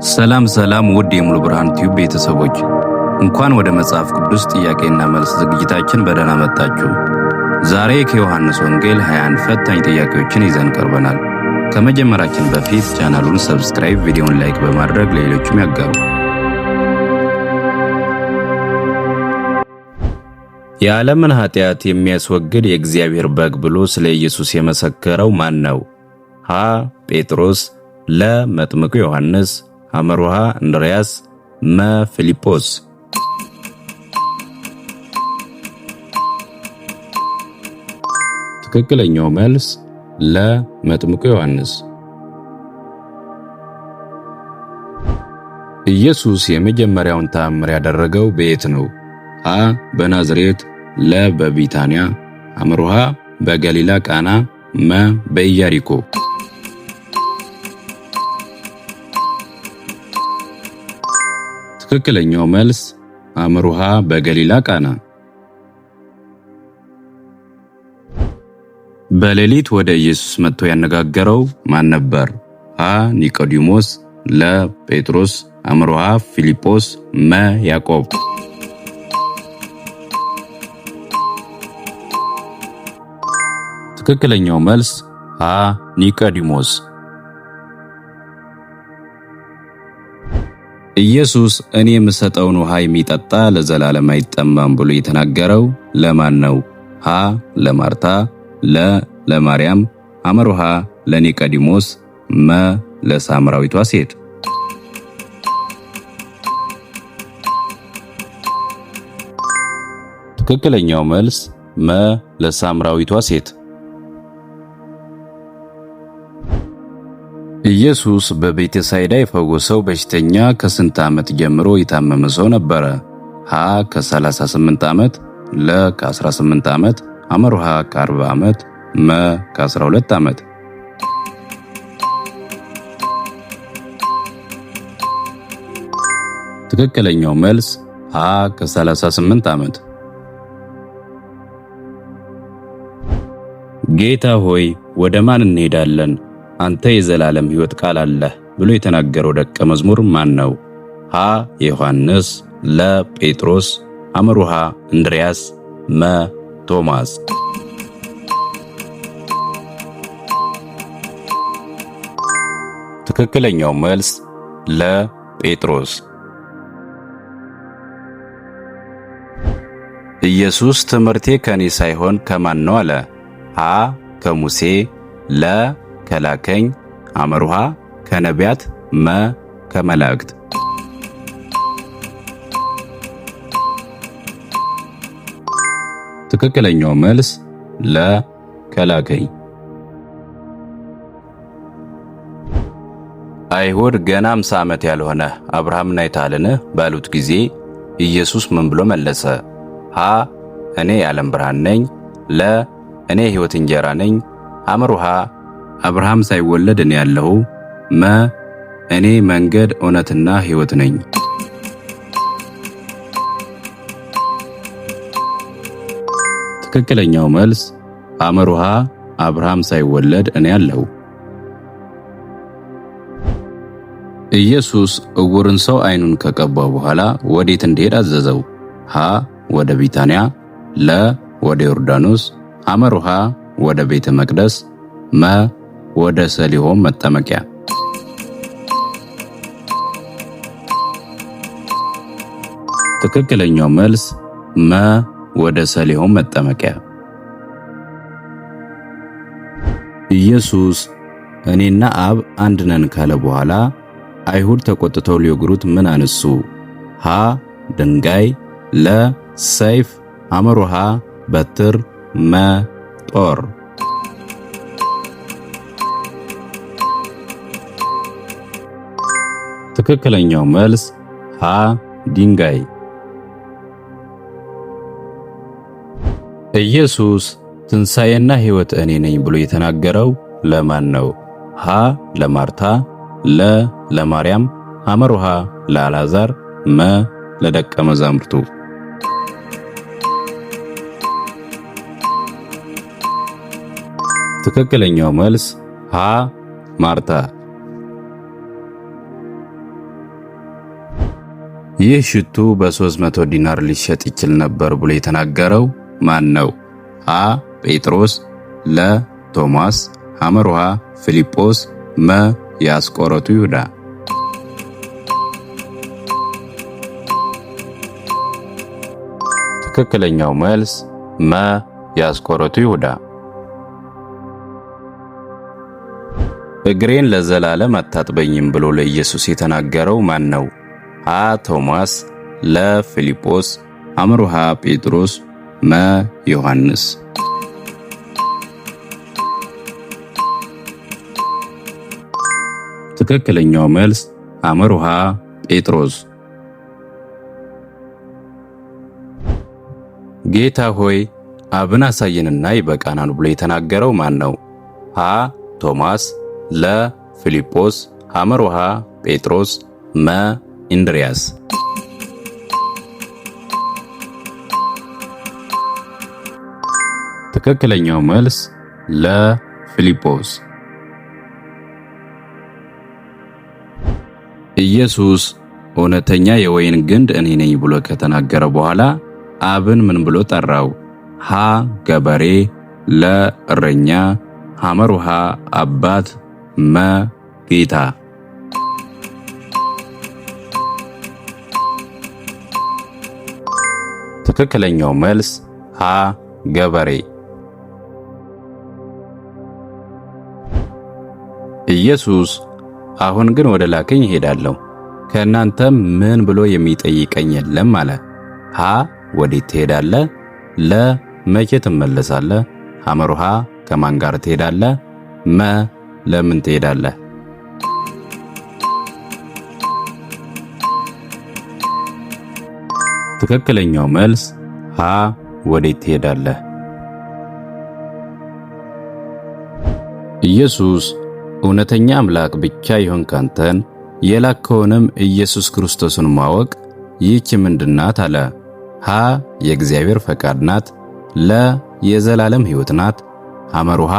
ሰላም ሰላም ውድ የሙሉ ብርሃን ቲዩብ ቤተሰቦች እንኳን ወደ መጽሐፍ ቅዱስ ጥያቄና መልስ ዝግጅታችን በደህና መጣችሁ። ዛሬ ከዮሐንስ ወንጌል 21 ፈታኝ ጥያቄዎችን ይዘን ቀርበናል። ከመጀመራችን በፊት ቻናሉን ሰብስክራይብ፣ ቪዲዮውን ላይክ በማድረግ ለሌሎችም ያጋሩ። የዓለምን ኃጢአት የሚያስወግድ የእግዚአብሔር በግ ብሎ ስለ ኢየሱስ የመሰከረው ማን ነው? ሀ. ጴጥሮስ፣ ለ. መጥምቁ ዮሐንስ፣ ሐመሩሃ እንድርያስ፣ መ. ፊልጶስ። ትክክለኛው መልስ ለ. መጥምቁ ዮሐንስ። ኢየሱስ የመጀመሪያውን ተአምር ያደረገው በየት ነው? ሀ. በናዝሬት፣ ለ. በቢታንያ፣ ሐመሩሃ በገሊላ ቃና፣ መ. በኢያሪኮ። ትክክለኛው መልስ ሐመሩሃ በገሊላ ቃና። በሌሊት ወደ ኢየሱስ መጥቶ ያነጋገረው ማን ነበር? ሀ. ኒቆዲሞስ፣ ለ. ጴጥሮስ፣ ሐመሩሃ ፊልጶስ፣ መ. ያዕቆብ። ትክክለኛው መልስ ሀ. ኒቆዲሞስ። ኢየሱስ እኔ የምሰጠውን ውሃ የሚጠጣ ለዘላለም አይጠማም ብሎ የተናገረው ለማን ነው? ሀ. ለማርታ፣ ለ. ለማርያም፣ ሐመሩሃ ለኒቆዲሞስ፣ መ. ለሳምራዊቷ ሴት። ትክክለኛው መልስ መ. ለሳምራዊቷ ሴት። ኢየሱስ በቤተሳይዳ የፈወሰው በሽተኛ ከስንት ዓመት ጀምሮ የታመመ ሰው ነበረ? ሀ. ከ38 ዓመት፣ ለ. ከ18 ዓመት፣ ሐመሩሃ ከ40 ዓመት፣ መ. ከ12 ዓመት። ትክክለኛው መልስ ሀ. ከ38 ዓመት። ጌታ ሆይ ወደ ማን እንሄዳለን? አንተ የዘላለም ሕይወት ቃል አለህ ብሎ የተናገረው ደቀ መዝሙር ማን ነው? ሀ. ዮሐንስ፣ ለ. ጴጥሮስ፣ ሐመሩሃ እንድርያስ፣ መ. ቶማስ። ትክክለኛው መልስ ለ. ጴጥሮስ። ኢየሱስ ትምህርቴ ከኔ ሳይሆን ከማን ነው አለ? ሀ. ከሙሴ፣ ለ. ከላከኝ፣ ሐመሩሃ ከነቢያት፣ መ. ከመላእክት። ትክክለኛው መልስ ለ. ከላከኝ። አይሁድ ገና 50 ዓመት ያልሆነ አብርሃምን አይተሃልን ባሉት ጊዜ ኢየሱስ ምን ብሎ መለሰ? ሀ. እኔ የዓለም ብርሃን ነኝ፣ ለ. እኔ የሕይወት እንጀራ ነኝ፣ ሐመሩሃ አብርሃም ሳይወለድ እኔ ያለሁ፣ መ. እኔ መንገድ እውነትና ሕይወት ነኝ። ትክክለኛው መልስ ሐመሩሃ አብርሃም ሳይወለድ እኔ ያለሁ። ኢየሱስ ዕውርን ሰው ዓይኑን ከቀባው በኋላ ወዴት እንዲሄድ አዘዘው? ሀ. ወደ ቢታንያ፣ ለ. ወደ ዮርዳኖስ፣ ሐመሩሃ ወደ ቤተ መቅደስ፣ መ. ወደ ሰሊሆም መጠመቂያ። ትክክለኛው መልስ መ. ወደ ሰሊሆም መጠመቂያ። ኢየሱስ እኔና አብ አንድ ነን ካለ በኋላ አይሁድ ተቆጥተው ሊወግሩት ምን አነሱ? ሀ. ድንጋይ፣ ለ. ሰይፍ፣ ሐመሩሃ በትር፣ መ. ጦር። ትክክለኛው መልስ ሀ. ድንጋይ። ኢየሱስ ትንሣኤና ሕይወት እኔ ነኝ ብሎ የተናገረው ለማን ነው? ሀ. ለማርታ፣ ለ. ለማርያም፣ ሐመሩሃ ለአልዓዛር፣ መ. ለደቀ መዛሙርቱ። ትክክለኛው መልስ ሀ. ማርታ። ይህ ሽቱ በ300 ዲናር ሊሸጥ ይችል ነበር ብሎ የተናገረው ማን ነው? ሀ ጴጥሮስ፣ ለ ቶማስ፣ ሐመሩሃ ፊልጶስ፣ መ የአስቆሮቱ ይሁዳ። ትክክለኛው መልስ መ የአስቆሮቱ ይሁዳ። እግሬን ለዘላለም አታጥበኝም ብሎ ለኢየሱስ የተናገረው ማን ነው? ሀ ቶማስ፣ ለ ፊልጶስ፣ ሐመሩሃ ጴጥሮስ፣ መ ዮሐንስ። ትክክለኛው መልስ ሐመሩሃ ጴጥሮስ። ጌታ ሆይ አብን አሳየንና ይበቃናል ብሎ የተናገረው ማን ነው? ሀ ቶማስ፣ ለ ፊልጶስ፣ ሐመሩሃ ጴጥሮስ፣ መ እንድርያስ። ትክክለኛው መልስ ለ ፊልጶስ። ኢየሱስ እውነተኛ የወይን ግንድ እኔ ነኝ ብሎ ከተናገረ በኋላ አብን ምን ብሎ ጠራው? ሀ ገበሬ፣ ለ እረኛ፣ ሐመሩሃ አባት፣ መ ጌታ። ትክክለኛው መልስ ሀ ገበሬ። ኢየሱስ አሁን ግን ወደ ላከኝ እሄዳለሁ፣ ከእናንተም ምን ብሎ የሚጠይቀኝ የለም አለ። ሀ ወዴት ትሄዳለህ? ለ መቼ ትመለሳለህ? ሐመሩሃ ከማን ጋር ትሄዳለህ? መ ለምን ትሄዳለህ? ትክክለኛው መልስ ሀ ወዴት ትሄዳለህ። ኢየሱስ እውነተኛ አምላክ ብቻ ይሆን ካንተን የላከውንም ኢየሱስ ክርስቶስን ማወቅ ይህች ምንድናት አለ። ሀ የእግዚአብሔር ፈቃድ ናት፣ ለ የዘላለም ሕይወት ናት፣ ሐመሩሃ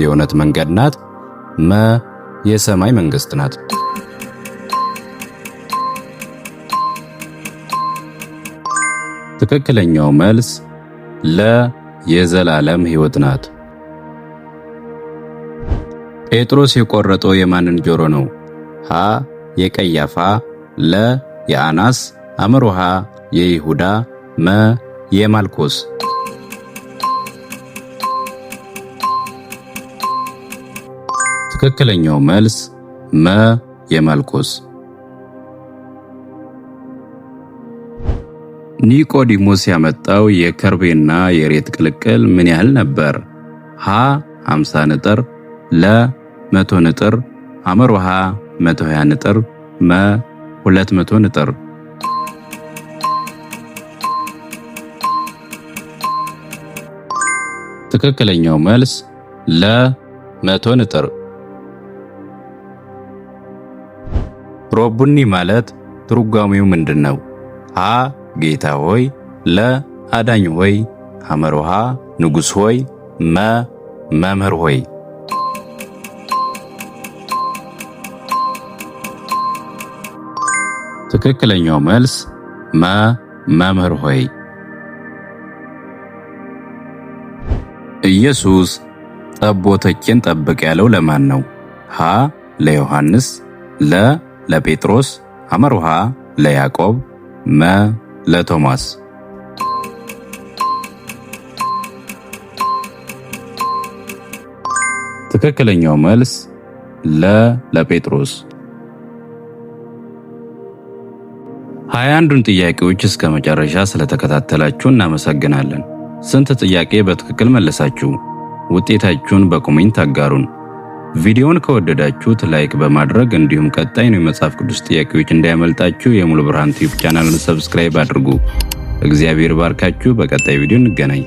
የእውነት መንገድ ናት፣ መ የሰማይ መንግሥት ናት። ትክክለኛው መልስ ለ የዘላለም ሕይወት ናት። ጴጥሮስ የቆረጠው የማንን ጆሮ ነው? ሀ የቀያፋ፣ ለ የአናስ፣ ሐመሩሃ የይሁዳ፣ መ የማልኮስ። ትክክለኛው መልስ መ የማልኮስ። ኒቆዲሞስ ያመጣው የከርቤና የሬት ቅልቅል ምን ያህል ነበር? ሀ 50 ንጥር፣ ለ 100 ንጥር፣ ሐመሩሃ 120 ንጥር፣ መ 200 ንጥር። ትክክለኛው መልስ ለ 100 ንጥር። ሮቡኒ ማለት ትርጓሜው ምንድነው? ሀ ጌታ ሆይ፣ ለ አዳኝ ሆይ፣ ሐመሩሃ ንጉሥ ሆይ፣ መ መምህር ሆይ። ትክክለኛው መልስ መ መምህር ሆይ። ኢየሱስ ጠቦቶቼን ጠብቅ ያለው ለማን ነው? ሀ ለዮሐንስ፣ ለ ለጴጥሮስ፣ ሐመሩሃ ለያዕቆብ፣ መ ለቶማስ። ትክክለኛው መልስ ለ ለጴጥሮስ። 21ዱን ጥያቄዎች እስከ መጨረሻ ስለተከታተላችሁ እናመሰግናለን። ስንት ጥያቄ በትክክል መለሳችሁ? ውጤታችሁን በኮሜንት አጋሩን። ቪዲዮውን ከወደዳችሁት ላይክ በማድረግ እንዲሁም ቀጣይ ነው የመጽሐፍ ቅዱስ ጥያቄዎች እንዳያመልጣችሁ የሙሉ ብርሃን ዩቲዩብ ቻናልን ሰብስክራይብ አድርጉ። እግዚአብሔር ባርካችሁ። በቀጣይ ቪዲዮ እንገናኝ።